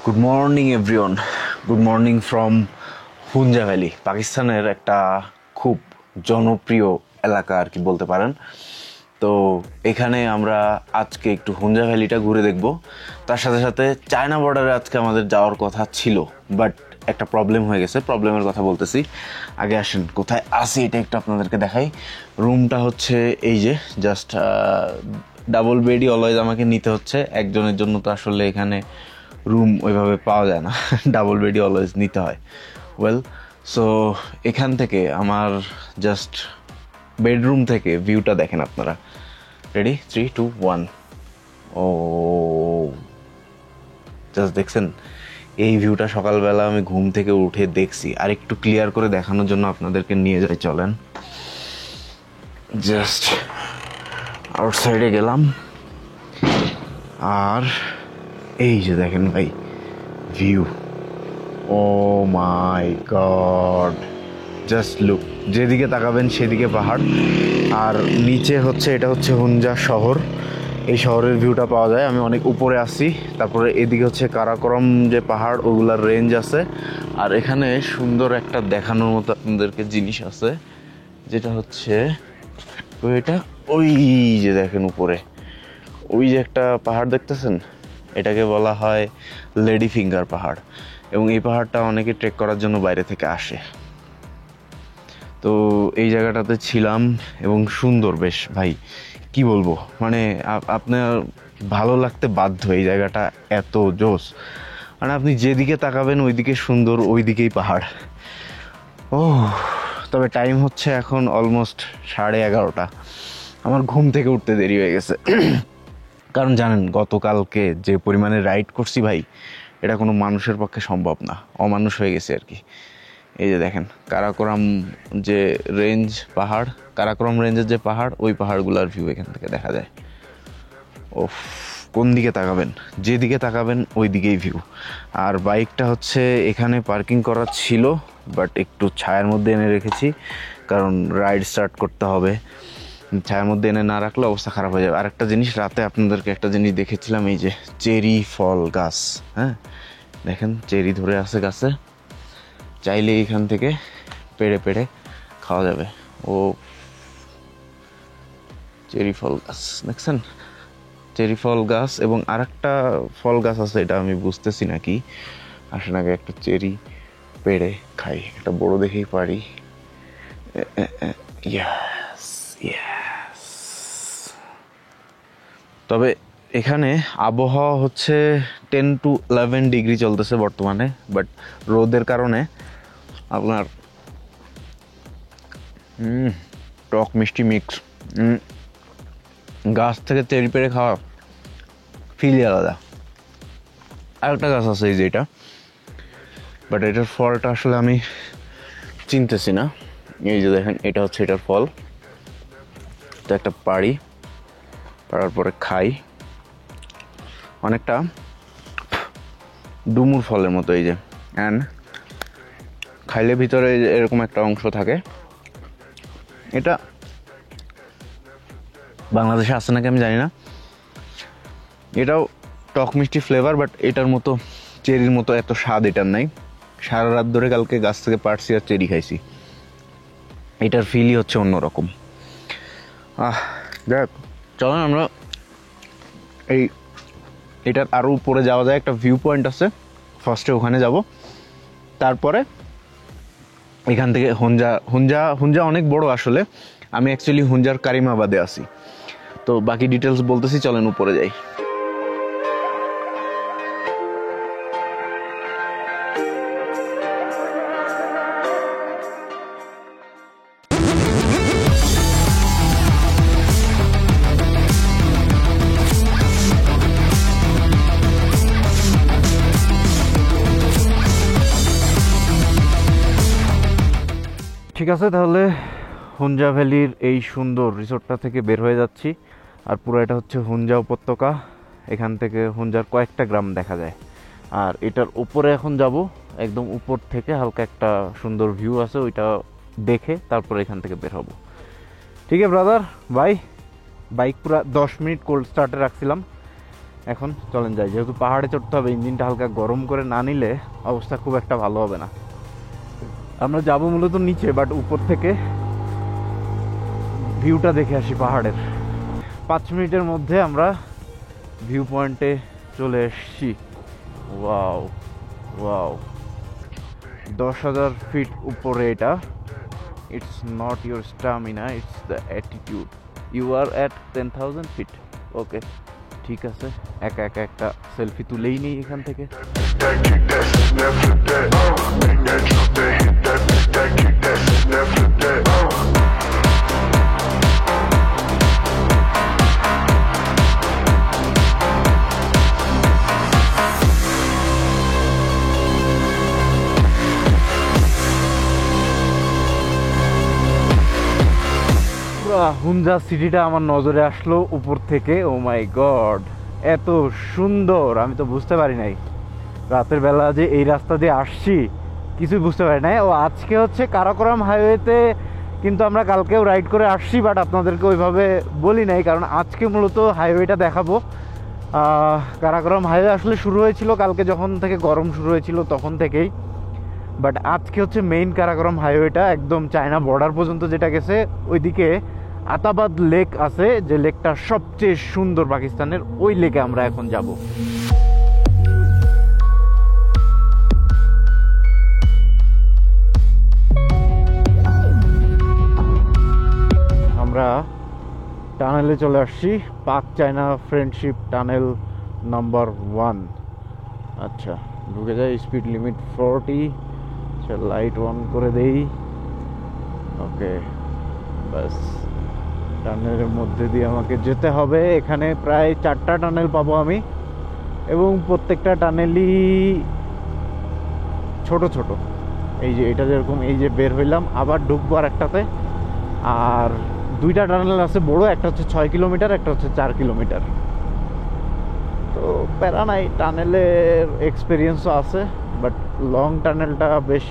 Good morning everyone, good morning from Hunza valley. পাকিস্তানের একটা খুব জনপ্রিয় এলাকা আর কি বলতে পারেন। তো এখানে আমরা আজকে একটু হুঞ্জা ভ্যালিটা ঘুরে দেখব। তার সাথে সাথে চায়না বর্ডারে আজকে আমাদের যাওয়ার কথা ছিল, বাট একটা প্রবলেম হয়ে গেছে। প্রবলেমের কথা বলতেছি, আগে আসেন কোথায় আসি এটা একটু আপনাদেরকে দেখাই। রুমটা হচ্ছে এই যে জাস্ট ডাবল বেডই অলওয়েজ আমাকে নিতে হচ্ছে। একজনের জন্য তো আসলে এখানে রুম ওইভাবে পাওয়া যায় না, ডাবল বেডই অলওয়েজ নিতে হয়। ওয়েল, সো এখান থেকে আমার জাস্ট বেডরুম থেকে ভিউটা দেখেন আপনারা। রেডি, 3, 2, 1। ও জাস্ট দেখছেন এই ভিউটা? সকালবেলা আমি ঘুম থেকে উঠে দেখছি, আর একটু ক্লিয়ার করে দেখানোর জন্য আপনাদেরকে নিয়ে যাই, চলেন। জাস্ট আউটসাইডে গেলাম, আর এই যে দেখেন ভাই view. O my god, just look, যেদিকে তাকাবেন সেদিকে পাহাড়, আর নিচে হচ্ছে এটা হচ্ছে হুঞ্জা শহর। এই শহরের ভিউটা পাওয়া যায়। আমি অনেক উপরে আসি। তারপরে এদিকে হচ্ছে কারাকরম যে পাহাড়, ওগুলার রেঞ্জ আছে। আর এখানে সুন্দর একটা দেখানোর মতো আপনাদেরকে জিনিস আছে, যেটা হচ্ছে এটা ওই যে দেখেন উপরে ওই যে একটা পাহাড় দেখতেছেন, এটাকে বলা হয় লেডি ফিঙ্গার পাহাড়। এবং এই পাহাড়টা অনেকে ট্রেক করার জন্য বাইরে থেকে আসে। তো এই জায়গাটাতে ছিলাম এবং সুন্দর বেশ ভাই, কি বলবো, মানে আপনার ভালো লাগতে বাধ্য। এই জায়গাটা এত জোস, মানে আপনি যেদিকে তাকাবেন ওইদিকে সুন্দর, ওইদিকেই পাহাড়। ও, তবে টাইম হচ্ছে এখন অলমোস্ট 11:30। আমার ঘুম থেকে উঠতে দেরি হয়ে গেছে, কারণ জানেন গতকালকে যে পরিমাণে রাইড করছি ভাই, এটা কোনো মানুষের পক্ষে সম্ভব না, অমানুষ হয়ে গেছে আর কি। এই যে দেখেন কারাকোরাম যে রেঞ্জ পাহাড়, কারাকোরাম রেঞ্জের যে পাহাড়, ওই পাহাড়গুলোর ভিউ এখান থেকে দেখা যায়। ওফ, কোন দিকে তাকাবেন, যেদিকে তাকাবেন ওই দিকেই ভিউ। আর বাইকটা হচ্ছে এখানে পার্কিং করা ছিল, বাট একটু ছায়ার মধ্যে এনে রেখেছি, কারণ রাইড স্টার্ট করতে হবে। ছায়ার মধ্যে এনে না রাখলে অবস্থা খারাপ হয়ে যাবে। আর একটা জিনিস, রাতে আপনাদেরকে একটা জিনিস দেখেছিলাম, এই যে চেরি ফল গাছ। হ্যাঁ দেখেন, চেরি ধরে আছে গাছে, চাইলে এখান থেকে পেড়ে পেড়ে খাওয়া যাবে। ও চেরি ফল গাছ দেখছেন, চেরি ফল গাছ। এবং আর একটা ফল গাছ আছে, এটা আমি বুঝতেছি না কি। আসেন আগে একটা চেরি পেড়ে খাই, একটা বড় দেখেই পারি। ইয়াস ইয়াস। তবে এখানে আবহাওয়া হচ্ছে 10 to 11 ডিগ্রি চলতেছে বর্তমানে, বাট রোদের কারণে আপনার টক মিষ্টি মিক্স, গাছ থেকে চেরি পেড়ে খাওয়া ফিলই আলাদা। আর একটা গাছ আছে এই যে এটা, বাট এটার ফলটা আসলে আমি চিনতেছি না। এই যে দেখেন, এটা হচ্ছে এটার ফল। তো একটা পাড়ার পরে খাই, অনেকটা ডুমুর ফলের মতো। এই যে অ্যান্ড খাইলে ভিতরে এরকম একটা অংশ থাকে। এটা বাংলাদেশে আছে নাকি আমি জানি না। এটাও টক মিষ্টি ফ্লেভার, বাট এটার মতো চেরির মতো এত স্বাদ এটার নাই। সারা রাত ধরে কালকে গাছ থেকে পাড়ছি আর চেরি খাইছি, এটার ফিলই হচ্ছে অন্যরকম। দেখ, চলেন আমরা এটার আরও উপরে যাওয়া যায়। একটা ভিউ পয়েন্ট আছে, ফার্স্টে ওখানে যাব, তারপরে এখান থেকে হুঞ্জা অনেক বড় আসলে। আমি অ্যাকচুয়ালি হুঞ্জার কারিমাবাদে আছি। তো বাকি ডিটেলস বলতেছি, চলেন উপরে যাই। ঠিক আছে, তাহলে হুঞ্জা ভ্যালির এই সুন্দর রিসোর্টটা থেকে বের হয়ে যাচ্ছি। আর পুরো এটা হচ্ছে হুঞ্জা উপত্যকা, এখান থেকে হুঞ্জার কয়েকটা গ্রাম দেখা যায়। আর এটার উপরে এখন যাব, একদম উপর থেকে হালকা একটা সুন্দর ভিউ আছে, ওইটা দেখে তারপরে এখান থেকে বের হব। ঠিক আছে ব্রাদার, বাই। বাইক পুরো 10 মিনিট কোল্ড স্টার্টে রাখছিলাম, এখন চলেন যাই, যেহেতু পাহাড়ে চড়তে হবে, ইঞ্জিনটা হালকা গরম করে না নিলে অবস্থা খুব একটা ভালো হবে না। আমরা যাব মূলত নিচে, বাট উপর থেকে ভিউটা দেখে আসি পাহাড়ের। 5 মিনিটের মধ্যে আমরা ভিউ পয়েন্টে চলে এসছি। ওয়াও ওয়াও, 10,000 ফিট উপরে এটা। It's not your stamina, it's the attitude. You are at 10,000 feet. Okay, ঠিক আছে, একা একা একটা সেলফি তুলেই নেই এখান থেকে। হুনজা সিটিটা আমার নজরে আসলো উপর থেকে। ও মাই গড, এত সুন্দর! আমি তো বুঝতে পারি নাই রাতের বেলা যে এই রাস্তা দিয়ে আসছি, কিছুই বুঝতে পারি নাই। ও আজকে হচ্ছে কারাকোরাম হাইওয়েতে, কিন্তু আমরা কালকেও রাইড করে আসছি, বাট আপনাদেরকে ওইভাবে বলি নাই, কারণ আজকে মূলত হাইওয়েটা দেখাবো। কারাকোরাম হাইওয়ে আসলে শুরু হয়েছিল কালকে, যখন থেকে গরম শুরু হয়েছিল তখন থেকেই, বাট আজকে হচ্ছে মেইন কারাকোরাম হাইওয়েটা, একদম চায়না বর্ডার পর্যন্ত যেটা গেছে। ওইদিকে আতাবাদ লেক আছে, যে লেকটা সবচেয়ে সুন্দর পাকিস্তানের, ওই লেকে আমরা এখন যাব। আমরা টানেলে চলে আসছি, পাক চায়না ফ্রেন্ডশিপ টানেল নাম্বার 1। আচ্ছা, ঢুকে যায়। Speed limit 40। আচ্ছা, লাইট অন করে দেই। ওকে, বাস। টানেলের মধ্যে দিয়ে আমাকে যেতে হবে। এখানে প্রায় 4টা টানেল পাবো আমি, এবং প্রত্যেকটা টানেলই ছোট ছোট। এই যে এটা যেরকম, এই যে বের হইলাম, আবার ঢুকবো আর একটাতে। আর 2টা টানেল আছে বড়, একটা হচ্ছে 6 কিলোমিটার, একটা হচ্ছে 4 কিলোমিটার। তো প্যারা নাই, টানেলের এক্সপিরিয়েন্সও আছে, বাট লং টানেলটা বেশ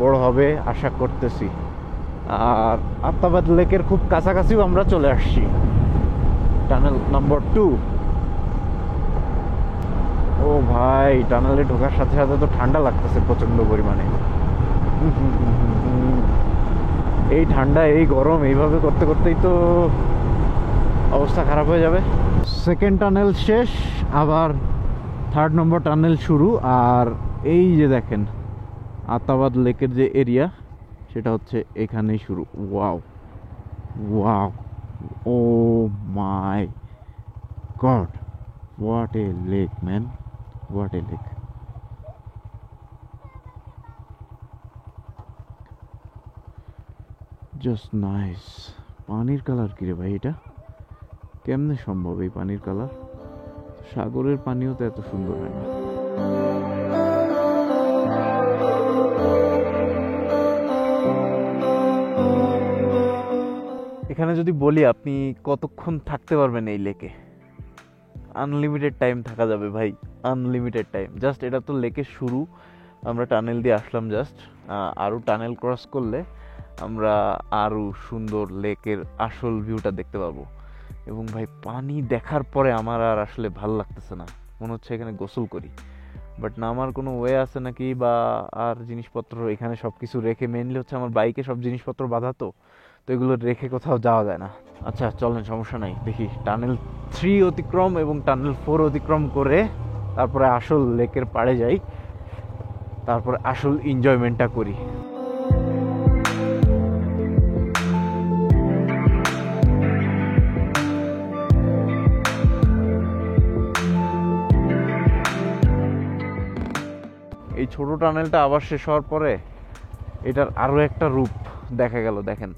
বড় হবে আশা করতেছি। আর আতাবাদ লেকের খুব কাছাকাছিও আমরা চলে আসছি। Tunnel number 2। ও ভাই, টানেলে ঢোকার সাথে সাথে তো ঠান্ডা লাগতেছে প্রচন্ড পরিমাণে। এই ঠান্ডা, এই গরম, এইভাবে করতে করতেই তো অবস্থা খারাপ হয়ে যাবে। সেকেন্ড টানেল শেষ, আবার 3rd নম্বর টানেল শুরু। আর এই যে দেখেন আতাবাদ লেকের যে এরিয়া, সেটা হচ্ছে এখানেই শুরু। Wow wow, oh my God, what a lake man, what a lake. Just nice. পানির কালার কি রে ভাই, এটা কেমনে সম্ভব এই পানির কালার? সাগরের পানিও তো এত সুন্দর হয় না। এখানে যদি বলি আপনি কতক্ষণ থাকতে পারবেন এই লেকে? আনলিমিটেড টাইম থাকা যাবে ভাই, আনলিমিটেড টাইম। জাস্ট এটা তো লেকের শুরু, আমরা টানেল দিয়ে আসলাম জাস্ট। আরও টানেল ক্রস করলে আমরা আরও সুন্দর লেকের আসল ভিউটা দেখতে পাবো। এবং ভাই, পানি দেখার পরে আমার আর আসলে ভালো লাগতেছে না, মনে হচ্ছে এখানে গোসল করি। বাট না, আমার কোনো ওয়ে আছে নাকি, বা আর জিনিসপত্র এখানে সব কিছু রেখে, মেনলি হচ্ছে আমার বাইকে সব জিনিসপত্র বাঁধা, তো এগুলো রেখে কোথাও যাওয়া যায় না। আচ্ছা চলেন, সমস্যা নাই, দেখি টানেল 3 অতিক্রম এবং টানেল 4 অতিক্রম করে তারপরে আসল লেকের পাড়ে যাই, তারপরে আসল এনজয়মেন্টটা করি। এই ছোট টানেলটা আবার শেষ হওয়ার পরে এটার আরো একটা রূপ দেখা গেল। দেখেন,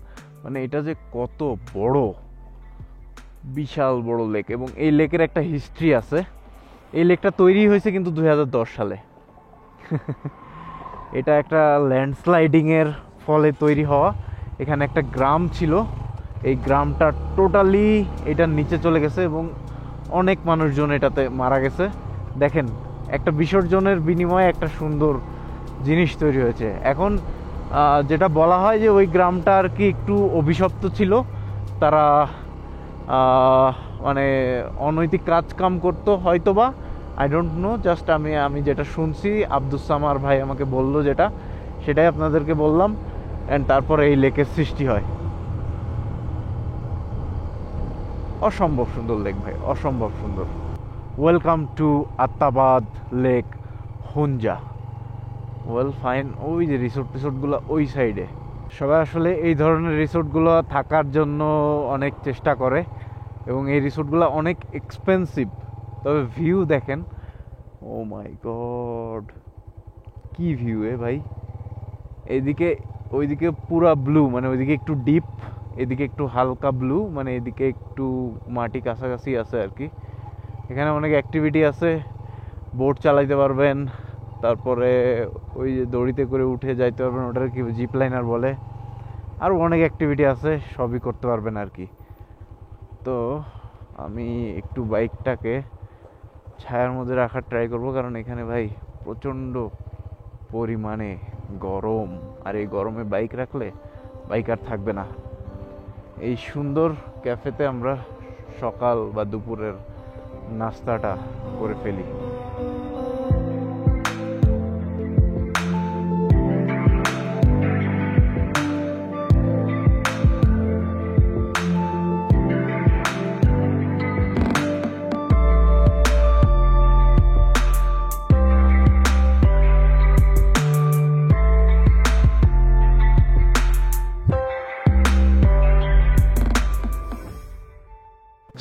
মানে এটা যে কত বড়, বিশাল বড় লেক। এবং এই লেকের একটা হিস্ট্রি আছে। এই লেকটা তৈরি হয়েছে কিন্তু 2010 সালে। এটা একটা ল্যান্ডস্লাইডিং এর ফলে তৈরি হওয়া। এখানে একটা গ্রাম ছিল, এই গ্রামটা টোটালি এটার নিচে চলে গেছে এবং অনেক মানুষজন এটাতে মারা গেছে। দেখেন, একটা বিসর্জনের বিনিময়ে একটা সুন্দর জিনিস তৈরি হয়েছে। এখন যেটা বলা হয় যে ওই গ্রামটা আর কি একটু অভিশপ্ত ছিল, তারা মানে অনৈতিক কাজ কাম করতো হয়তোবা, আই ডোন্ট নো। জাস্ট আমি যেটা শুনছি, আব্দুস সামার ভাই আমাকে বললো যেটা, সেটাই আপনাদেরকে বললাম। অ্যান্ড তারপরে এই লেকের সৃষ্টি হয়। অসম্ভব সুন্দর লেক ভাই, অসম্ভব সুন্দর। Welcome to Attabad lake Hunza. Well fine. ওই যে রিসোর্টগুলো ওই সাইডে, সবাই আসলে এই ধরনের রিসোর্টগুলো থাকার জন্য অনেক চেষ্টা করে, এবং এই রিসোর্টগুলো অনেক এক্সপেন্সিভ। তবে ভিউ দেখেন, ও মাই গড, কি ভিউ ভাই। এইদিকে ওইদিকে পুরা ব্লু, মানে ওইদিকে একটু ডিপ, এদিকে একটু হালকা ব্লু, মানে এদিকে একটু মাটি কাছাকাছি আছে আর কি। এখানে অনেক অ্যাক্টিভিটি আছে, বোট চালাইতে পারবেন, তারপরে ওই যে দড়িতে করে উঠে যাইতে পারবেন, ওটার কি জিপ লাইনার বলে, আরও অনেক অ্যাক্টিভিটি আছে, সবই করতে পারবেন আর কি। তো আমি একটু বাইকটাকে ছায়ার মধ্যে রাখার ট্রাই করব, কারণ এখানে ভাই প্রচণ্ড পরিমাণে গরম, আর এই গরমে বাইক রাখলে বাইক আর থাকবে না। এই সুন্দর ক্যাফেতে আমরা সকাল বা দুপুরের নাস্তাটা করে ফেলি।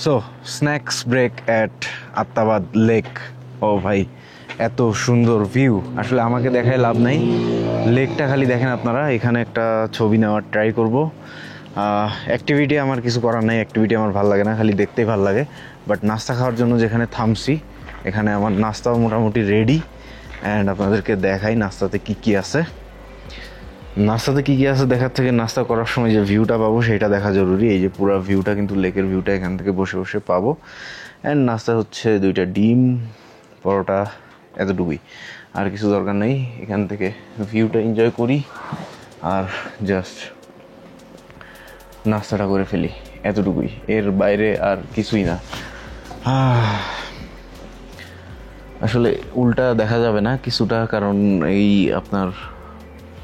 So snacks break at Atmabad lake. ও ভাই, এত সুন্দর ভিউ, আসলে আমাকে দেখায় লাভ নাই, লেকটা খালি দেখেন আপনারা। এখানে একটা ছবি নেওয়ার ট্রাই করব। অ্যাক্টিভিটি আমার কিছু করার নাই, অ্যাক্টিভিটি আমার ভালো লাগে না, খালি দেখতেই ভালো লাগে। বাট নাস্তা খাওয়ার জন্য যেখানে থামছি, এখানে আমার নাস্তাও মোটামুটি রেডি। অ্যান্ড আপনাদেরকে দেখাই নাস্তাতে কী কী আছে। নাস্তাতে কী কী আছে দেখার থেকে নাস্তা করার সময় যে ভিউটা পাবো সেটা দেখা জরুরি। এই যে পুরো ভিউটা, কিন্তু লেকের ভিউটা এখান থেকে বসে বসে পাবো। অ্যান্ড নাস্তা হচ্ছে 2টা ডিম, পরোটা, এতটুকুই, আর কিছু দরকার নেই। এখান থেকে ভিউটা এনজয় করি আর জাস্ট নাস্তাটা করে ফেলি, এতটুকুই, এর বাইরে আর কিছুই না। আসলে উল্টা দেখা যাবে না কিছুটা, কারণ এই আপনার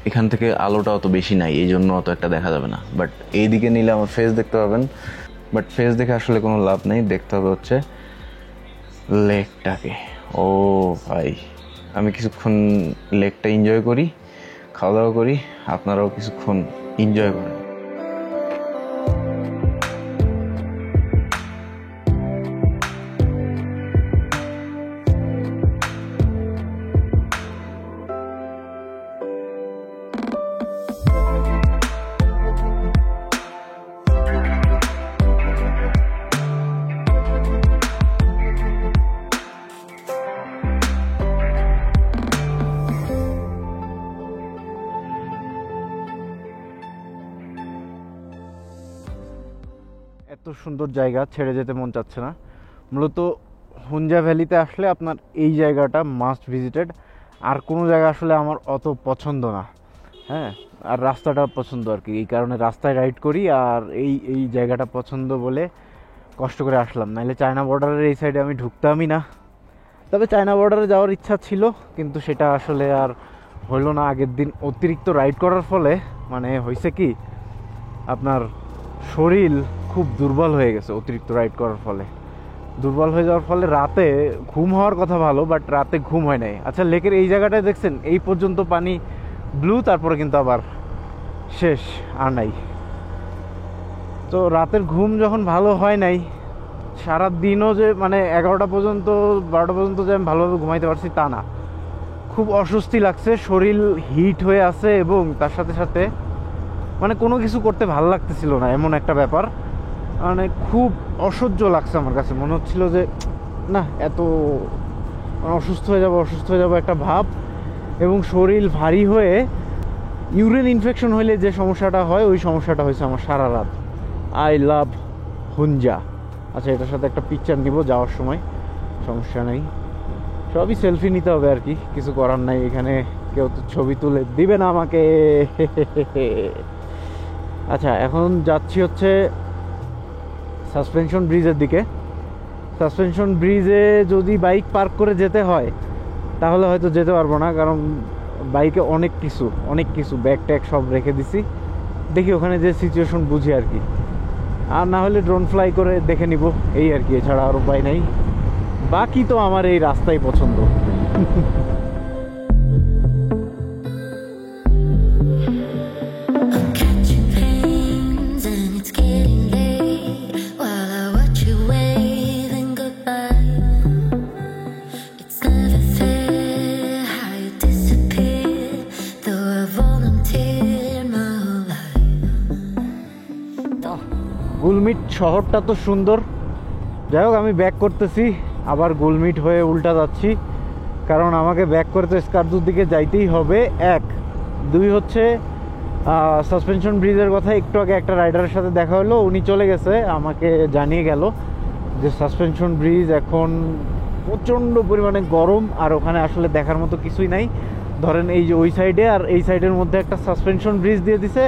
এখান থেকে আলোটা অত বেশি নাই, এই জন্য অত একটা দেখা যাবে না। বাট এইদিকে নিলে আমার ফেস দেখতে পাবেন, বাট ফেস দেখে আসলে কোনো লাভ নেই, দেখতে হবে হচ্ছে লেকটাকে। ও ভাই, আমি কিছুক্ষণ লেকটা এনজয় করি, খাওয়া দাওয়া করি, আপনারাও কিছুক্ষণ এনজয় করেন। এত সুন্দর জায়গা ছেড়ে যেতে মন চাচ্ছে না। মূলত হুঞ্জা ভ্যালিতে আসলে আপনার এই জায়গাটা মাস্ট ভিজিটেড। আর কোনো জায়গা আসলে আমার অত পছন্দ না, হ্যাঁ, আর রাস্তাটা পছন্দ আর কি, এই কারণে রাস্তায় রাইড করি। আর এই জায়গাটা পছন্দ বলে কষ্ট করে আসলাম, নাহলে চায়না বর্ডারের এই সাইডে আমি ঢুকতামই না। তবে চায়না বর্ডারে যাওয়ার ইচ্ছা ছিল, কিন্তু সেটা আসলে আর হলো না। আগের দিন অতিরিক্ত রাইড করার ফলে মানে হয়েছে কি, আপনার শরীর খুব দুর্বল হয়ে গেছে অতিরিক্ত রাইড করার ফলে। দুর্বল হয়ে যাওয়ার ফলে রাতে ঘুম হওয়ার কথা ভালো, বাট রাতে ঘুম হয় নাই। আচ্ছা, লেকের এই জায়গাটায় দেখছেন, এই পর্যন্ত পানি ব্লু, তারপরে কিন্তু আবার শেষ, আর নাই। তো রাতের ঘুম যখন ভালো হয় নাই, সারা দিনও যে মানে 11টা পর্যন্ত 12টা পর্যন্ত যে আমি ভালোভাবে ঘুমাইতে পারছি তা না, খুব অস্বস্তি লাগছে, শরীর হিট হয়ে আছে, এবং তার সাথে সাথে মানে কোনো কিছু করতে ভালো লাগতেছিল না, এমন একটা ব্যাপার। মানে খুব অসহ্য লাগছে আমার কাছে, মনে হচ্ছিল যে না, এত অসুস্থ হয়ে যাবো একটা ভাব। এবং শরীর ভারী হয়ে ইউরিন ইনফেকশন হইলে যে সমস্যাটা হয়, ওই সমস্যাটা হয়েছে আমার সারা রাত। I love Hunza. আচ্ছা, এটার সাথে একটা পিকচার নিব যাওয়ার সময়, সমস্যা নেই, সবই সেলফি নিতে হবে আর কি, কিছু করার নাই। এখানে কেউ তো ছবি তুলে দিবে না আমাকে। আচ্ছা, এখন যাচ্ছি হচ্ছে সাসপেনশন ব্রিজের দিকে। সাসপেনশন ব্রিজে যদি বাইক পার্ক করে যেতে হয় তাহলে হয়তো যেতে পারবো না, কারণ বাইকে অনেক কিছু ব্যাগ ট্যাগ সব রেখে দিছি। দেখি ওখানে যে সিচুয়েশন বুঝি আর কি, আর না হলে ড্রোন ফ্লাই করে দেখে নিব এই আর কি, এছাড়া আর উপায় নাই। বাকি তো আমার এই রাস্তাই পছন্দ। গুলমিট শহরটা তো সুন্দর। যাই হোক, আমি ব্যাক করতেছি, আবার গুলমিট হয়ে উল্টা যাচ্ছি, কারণ আমাকে ব্যাক করতে স্কারদুর দিকে যাইতেই হবে। এক, দুই হচ্ছে সাসপেনশন ব্রিজের কথা একটু আগে একটা রাইডারের সাথে দেখা হলো, উনি চলে গেছে, আমাকে জানিয়ে গেল যে সাসপেনশন ব্রিজ এখন প্রচণ্ড পরিমাণে গরম, আর ওখানে আসলে দেখার মতো কিছুই নাই। ধরেন এই যে ওই সাইডে আর এই সাইডের মধ্যে একটা সাসপেনশন ব্রিজ দিয়ে দিছে,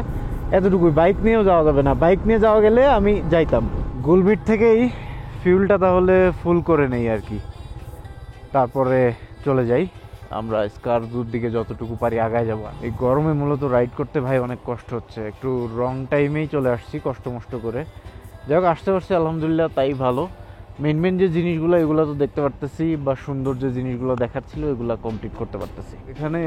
এতটুকুই। বাইক নিয়েও যাওয়া যাবে না, বাইক নিয়ে যাওয়া গেলে আমি যাইতাম। গুলমিট থেকেই ফিউলটা তাহলে ফুল করে নেই আর কি, তারপরে চলে যাই আমরা স্কারদুর দিকে, যতটুকু পারি আগায় যাবো। এই গরমে মূলত রাইড করতে ভাই অনেক কষ্ট হচ্ছে, একটু রং টাইমেই চলে আসছি কষ্ট মষ্ট করে। যাই হোক, আসতে পারছি আলহামদুলিল্লাহ, তাই ভালো। মেন যে জিনিসগুলো এগুলো তো দেখতে পারতেছি, বা সুন্দর যে জিনিসগুলো দেখার ছিল এগুলো কমপ্লিট করতে পারতেছি। এখানে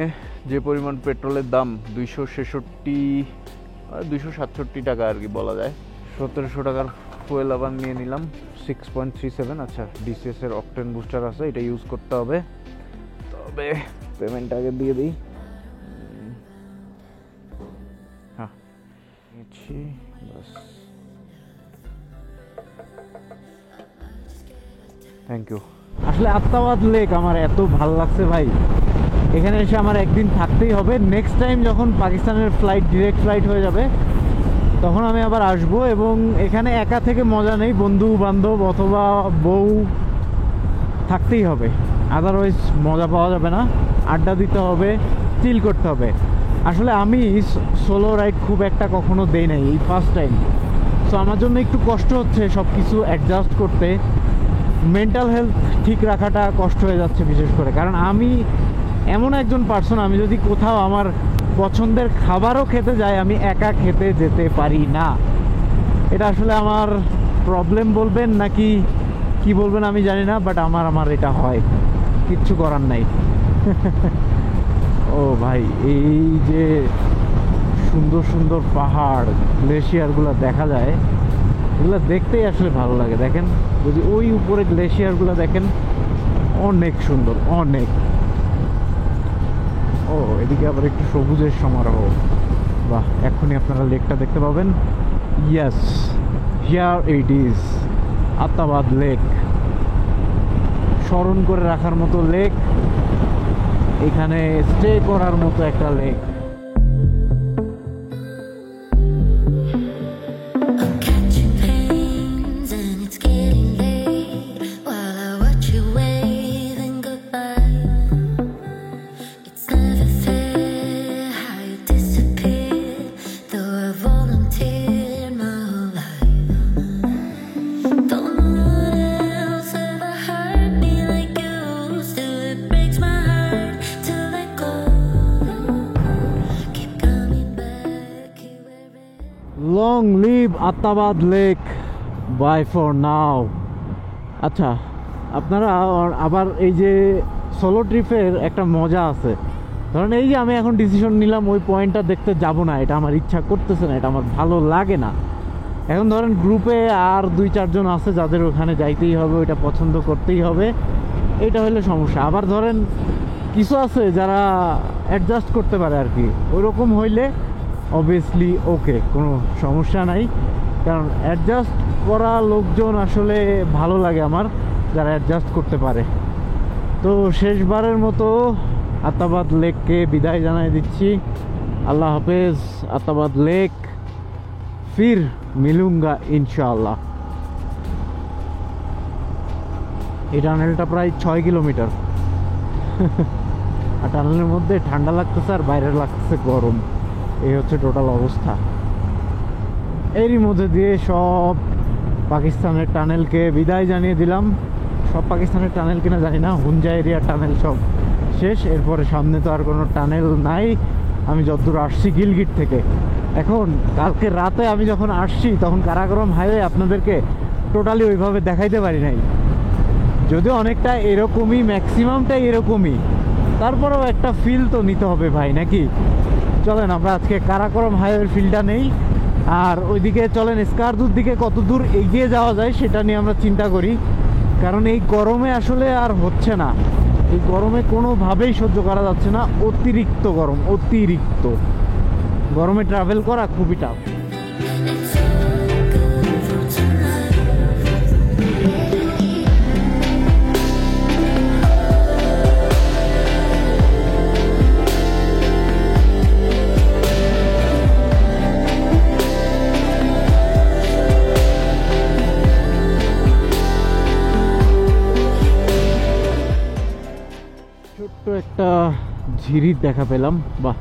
যে পরিমাণ পেট্রোলের দাম 267 টাকা আর কি বলা যায়। 1700 টাকার ফুয়েল আবার নিয়ে নিলাম 6.37। আচ্ছা, ডিসিএস এর অকটেন বুস্টার আছে, এটা ইউজ করতে হবে। তবে পেমেন্ট আগে দিয়ে দিই। হ্যাঁ, বাস, থ্যাংক ইউ। আসলে আত্মাবাদ লেক আমার এত ভাল লাগছে ভাই, এখানে এসে আমার একদিন থাকতেই হবে। নেক্সট টাইম যখন পাকিস্তানের ফ্লাইট ডিরেক্ট ফ্লাইট হয়ে যাবে তখন আমি আবার আসবো। এবং এখানে একা থেকে মজা নেই, বন্ধু বান্ধব অথবা বউ থাকতেই হবে, আদারওয়াইজ মজা পাওয়া যাবে না। আড্ডা দিতে হবে, চিল করতে হবে। আসলে আমি সোলো রাইড খুব একটা কখনো দেই নাই, এই ফার্স্ট টাইম। সো আমার জন্য একটু কষ্ট হচ্ছে সব কিছু অ্যাডজাস্ট করতে। মেন্টাল হেলথ ঠিক রাখাটা কষ্ট হয়ে যাচ্ছে বিশেষ করে, কারণ আমি এমন একজন পার্সন, আমি যদি কোথাও আমার পছন্দের খাবারও খেতে যাই আমি একা খেতে যেতে পারি না। এটা আসলে আমার প্রবলেম বলবেন নাকি কি বলবেন আমি জানি না, বাট আমার এটা হয়, কিচ্ছু করার নাই। ও ভাই, এই যে সুন্দর সুন্দর পাহাড়, গ্লেশিয়ারগুলো দেখা যায়, এগুলো দেখতেই আসলে ভালো লাগে। দেখেন, যদি ওই উপরে গ্লেশিয়ারগুলো দেখেন, অনেক সুন্দর, অনেক। ও, এদিকে আবার একটু সবুজের সমারোহ। বাহ, এখনই আপনারা লেকটা দেখতে পাবেন। Yes, here it is, Atmabad lake. স্মরণ করে রাখার মতো লেক, এখানে স্টে করার মতো একটা lake. Long live Atmabad lake, bye for now. আচ্ছা, আপনারা আবার এই যে সোলো ট্রিপের একটা মজা আছে। ধরেন এই যে আমি এখন ডিসিশন নিলাম ওই পয়েন্টটা দেখতে যাব না, এটা আমার ইচ্ছা করতেছে না, এটা আমার ভালো লাগে না। এখন ধরেন গ্রুপে আর 2-4 জন আছে যাদের ওখানে যাইতেই হবে, ওইটা পছন্দ করতেই হবে, এটা হলে সমস্যা। আবার ধরেন কিছু আছে যারা অ্যাডজাস্ট করতে পারে আর কি, ওইরকম হইলে অবভিয়াসলি ওকে, কোনো সমস্যা নাই। কারণ অ্যাডজাস্ট করা লোকজন আসলে ভালো লাগে আমার, যারা অ্যাডজাস্ট করতে পারে। তো শেষবারের মতো আত্মাবাদ লেককে বিদায় জানাই দিচ্ছি। আল্লাহ হাফেজ আত্মাবাদ লেক, ফির মিলুঙ্গা ইনশাআল্লাহ। এই টানেলটা প্রায় 6 কিলোমিটার, আর টানেলের মধ্যে ঠান্ডা লাগতেছে আর বাইরে লাগতেছে গরম। এই হচ্ছে টোটাল অবস্থা। এরই মধ্যে দিয়ে সব পাকিস্তানের টানেলকে বিদায় জানিয়ে দিলাম। সব পাকিস্তানের টানেল কিনা জানি না, হুঞ্জা এরিয়ার টানেল সব শেষ। এরপরে সামনে তো আর কোনো টানেল নাই। আমি যতদূর আসছি গিলগিট থেকে, এখন কালকে রাতে আমি যখন আসছি তখন কারাকরম হাইওয়ে আপনাদেরকে টোটালি ওইভাবে দেখাইতে পারি নাই, যদিও অনেকটা এরকমই, ম্যাক্সিমামটাই এরকমই, তারপরেও একটা ফিল তো নিতে হবে ভাই, নাকি? চলেন আমরা আজকে কারাকরম হাইওয়ের ফিলটা নেই, আর ওইদিকে চলেন স্কারদুর দিকে কত দূর এগিয়ে যাওয়া যায় সেটা নিয়ে আমরা চিন্তা করি। কারণ এই গরমে আসলে আর হচ্ছে না, এই গরমে কোনোভাবেই সহ্য করা যাচ্ছে না, অতিরিক্ত গরম, অতিরিক্ত গরমে ট্রাভেল করা খুবই টাফ। ছোট্ট একটা ঝিরির দেখা পেলাম, বাহ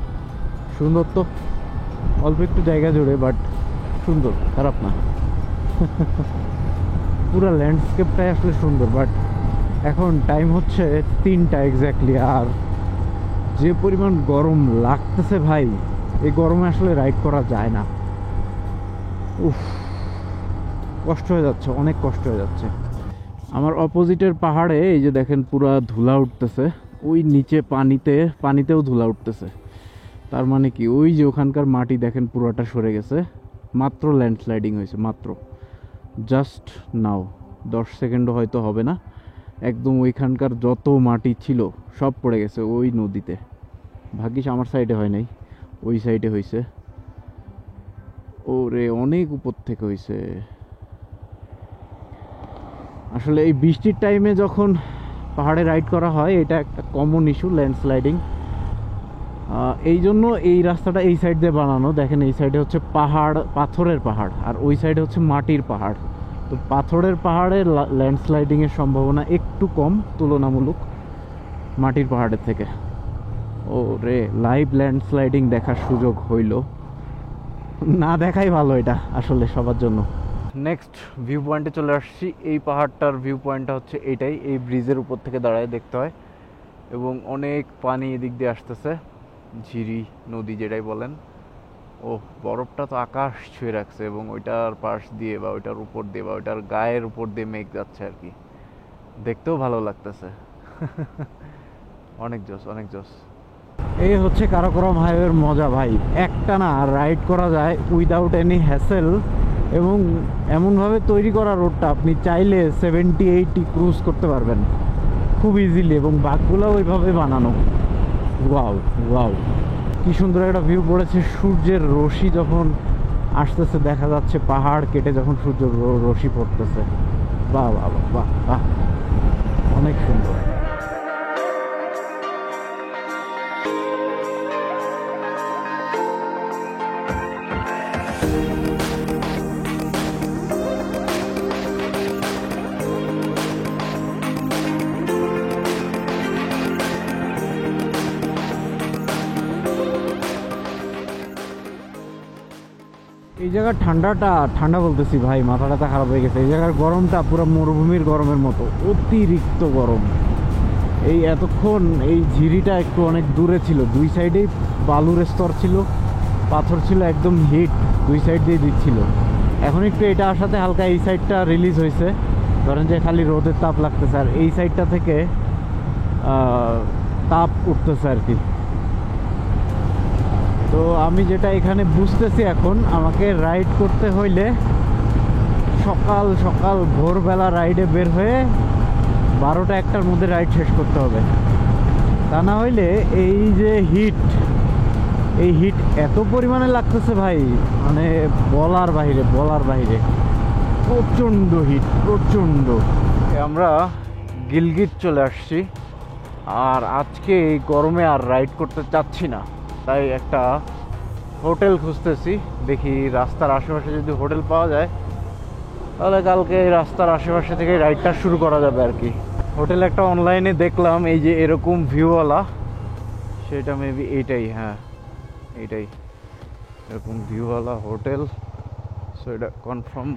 সুন্দর তো, অল্প একটু জায়গা জুড়ে, বাট সুন্দর, খারাপ না। পুরো ল্যান্ডস্কেপটাই আসলে সুন্দর। বাট এখন টাইম হচ্ছে 3টা এক্স্যাক্টলি, আর যে পরিমাণ গরম লাগতেছে ভাই, এই গরমে আসলে রাইড করা যায় না। উফ, কষ্ট হয়ে যাচ্ছে, অনেক কষ্ট হয়ে যাচ্ছে। আমার অপোজিটের পাহাড়ে এই যে দেখেন পুরা ধুলা উঠতেছে, ওই নিচে পানিতেও ধুলা উঠতেছে। তার মানে কি, ওই যে ওখানকার মাটি দেখেন পুরোটা সরে গেছে, মাত্র ল্যান্ডস্লাইডিং হয়েছে, মাত্র জাস্ট নাও, 10 সেকেন্ডও হয়তো হবে না, একদম ওইখানকার যত মাটি ছিল সব পড়ে গেছে ওই নদীতে। ভাগ্যিস আমার সাইডে হয় নাই, ওই সাইডে হয়েছে। ওরে অনেক উপর থেকে হয়েছে। আসলে এই বৃষ্টির টাইমে যখন পাহাড়ে রাইড করা হয়, এটা একটা কমন ইস্যু, ল্যান্ডস্লাইডিং। এই জন্য এই রাস্তাটা এই সাইড দিয়ে বানানো। দেখেন এই সাইডে হচ্ছে পাহাড়, পাথরের পাহাড়, আর ওই সাইডে হচ্ছে মাটির পাহাড়। তো পাথরের পাহাড়ে ল্যান্ডস্লাইডিংয়ের সম্ভাবনা একটু কম তুলনামূলক মাটির পাহাড়ের থেকে। ও রে, লাইভ ল্যান্ডস্লাইডিং দেখার সুযোগ হইল, না দেখাই ভালো এটা আসলে সবার জন্য। নেক্সট ভিউ পয়েন্টে চলে আসছি। এই পাহাড়টার ভিউ পয়েন্টটা হচ্ছে এইটাই, এই ব্রিজের উপর থেকে দাঁড়ায় দেখতে হয়, এবং অনেক পানি এদিক দিয়ে আসতেছে, ঝিরি নদী যেটাই বলেন। ও বরফটা তো আকাশ ছুঁয়ে রাখছে, এবং ওইটার পাশ দিয়ে বা ওইটার উপর দিয়ে বা ওইটার গায়ের উপর দিয়ে মেঘ যাচ্ছে আর কি, দেখতেও ভালো লাগতেছে। অনেক জোস, অনেক জোস। এই হচ্ছে কারাকোরাম হাইওয়ের মজা ভাই, একটা না রাইড করা যায় উইদাউট এনি হ্যাসেল, এবং এমনভাবে তৈরি করা রোডটা আপনি চাইলে 70-80 ক্রুজ করতে পারবেন খুব ইজিলি, এবং বাঘগুলো ওইভাবে বানানো। ওয়াও ওয়াও, কি সুন্দর একটা ভিউ পড়েছে। সূর্যের রশ্মি যখন আসতেছে দেখা যাচ্ছে পাহাড় কেটে যখন সূর্যের রশ্মি পড়তেছে, বাহ বাহ বাহ বাহ, অনেক সুন্দর। এই জায়গার ঠান্ডা বলতেছি ভাই, মাথা ব্যথা খারাপ হয়ে গেছে। এই জায়গার গরমটা পুরো মরুভূমির গরমের মতো, অতিরিক্ত গরম। এই এতক্ষণ এই ঝিরিটা একটু অনেক দূরে ছিল, দুই সাইডেই বালুর স্তর ছিল, পাথর ছিল, একদম হিট দুই সাইড দিয়ে দিচ্ছিল। এখন একটু এটা আসাতে হালকা এই সাইডটা রিলিজ হয়েছে, ধরেন যে খালি রোদের তাপ লাগতেছে, আর এই সাইডটা থেকে তাপ উঠতেছে আর কি। তো আমি যেটা এখানে বুঝতেছি, এখন আমাকে রাইড করতে হইলে সকাল সকাল ভোরবেলা রাইডে বের হয়ে 12টা-1টার মধ্যে রাইড শেষ করতে হবে, তা না হইলে এই যে হিট, এই হিট এত পরিমাণে লাগতেছে ভাই, মানে বলার বাহিরে, বলার বাহিরে, প্রচণ্ড হিট, প্রচণ্ড। আমরা গিলগিট চলে আসছি, আর আজকে এই গরমে আর রাইড করতে চাচ্ছি না, তাই একটা হোটেল খুঁজতেছি। দেখি রাস্তার আশেপাশে যদি হোটেল পাওয়া যায় তাহলে কালকে এই রাস্তার আশেপাশে থেকে রাইডটা শুরু করা যাবে আর কি। হোটেল একটা অনলাইনে দেখলাম, এই যে এরকম ভিউওয়ালা, সেটা মেবি এইটাই, হ্যাঁ এইটাই, এরকম ভিউওয়ালা হোটেল। সো এটা কনফার্ম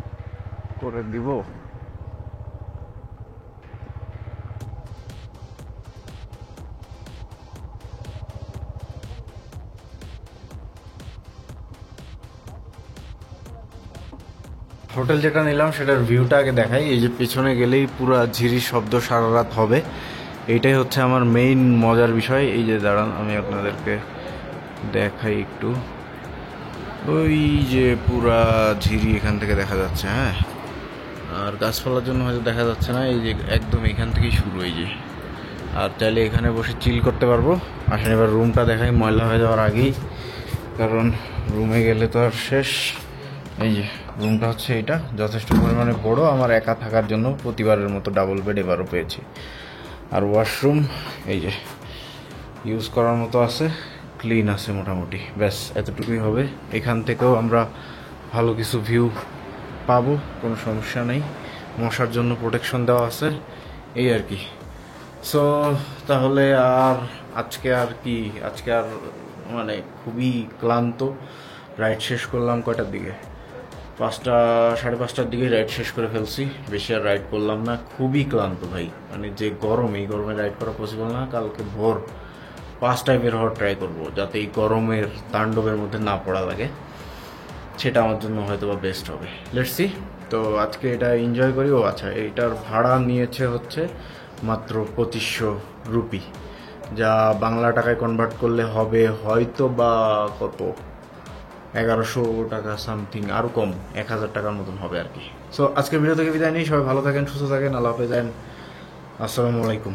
করে দিব। হোটেল যেটা নিলাম সেটার ভিউটা আগে দেখাই। এই যে পেছনে গেলেই পুরো ঝিরির শব্দ সারা রাত হবে, এইটাই হচ্ছে আমার মেইন মজার বিষয়। এই যে দাঁড়ান আমি আপনাদেরকে দেখাই একটু, ওই যে পুরা ঝিরি এখান থেকে দেখা যাচ্ছে। হ্যাঁ, আর গাছপালার জন্য হয়তো দেখা যাচ্ছে না, এই যে একদম এখান থেকেই শুরু। এই যে, আর চাইলে এখানে বসে চিল করতে পারবো। আসেন এবার রুমটা দেখাই ময়লা হয়ে যাওয়ার আগেই, কারণ রুমে গেলে তো আর শেষ। এই যে রুমটা হচ্ছে এটা, যথেষ্ট পরিমাণে বড় আমার একা থাকার জন্য। প্রতিবারের মতো ডাবল বেড এবারও পেয়েছি। আর ওয়াশরুম এই যে ইউজ করার মতো আছে, ক্লিন আছে মোটামুটি। ব্যাস এতটুকুই হবে। এখান থেকেও আমরা ভালো কিছু ভিউ পাবো, কোনো সমস্যা নেই। মশার জন্য প্রোটেকশন দেওয়া আছে, এই আর কি। সো তাহলে আজকে আর মানে খুবই ক্লান্ত। রাইড শেষ করলাম কয়টার দিকে, 5টা 5:30টার দিকে রাইড শেষ করে ফেলছি। বেশি আর রাইড করলাম না, খুবই ক্লান্ত ভাই। মানে যে গরম, এই গরমে রাইড করা পসিবল না। কালকে ভোর 5টায় বের হওয়ার ট্রাই করবো, যাতে এই গরমের তাণ্ডবের মধ্যে না পড়া লাগে। সেটা আমার জন্য হয়তো বা বেস্ট হবে। Let's see. তো আজকে এটা এনজয় করি। ও আচ্ছা, এইটার ভাড়া নিয়েছে হচ্ছে মাত্র 2500 রুপি, যা বাংলা টাকায় কনভার্ট করলে হবে হয়তো বা কত, 1100 টাকা সামথিং, আরও কম, 1000 টাকার মতন হবে আর কি। সো আজকের ভিডিও থেকে বিদায় নিই। সবাই ভালো থাকেন, সুস্থ থাকেন। আল্লাহ হাফেজ, আসসালামু আলাইকুম।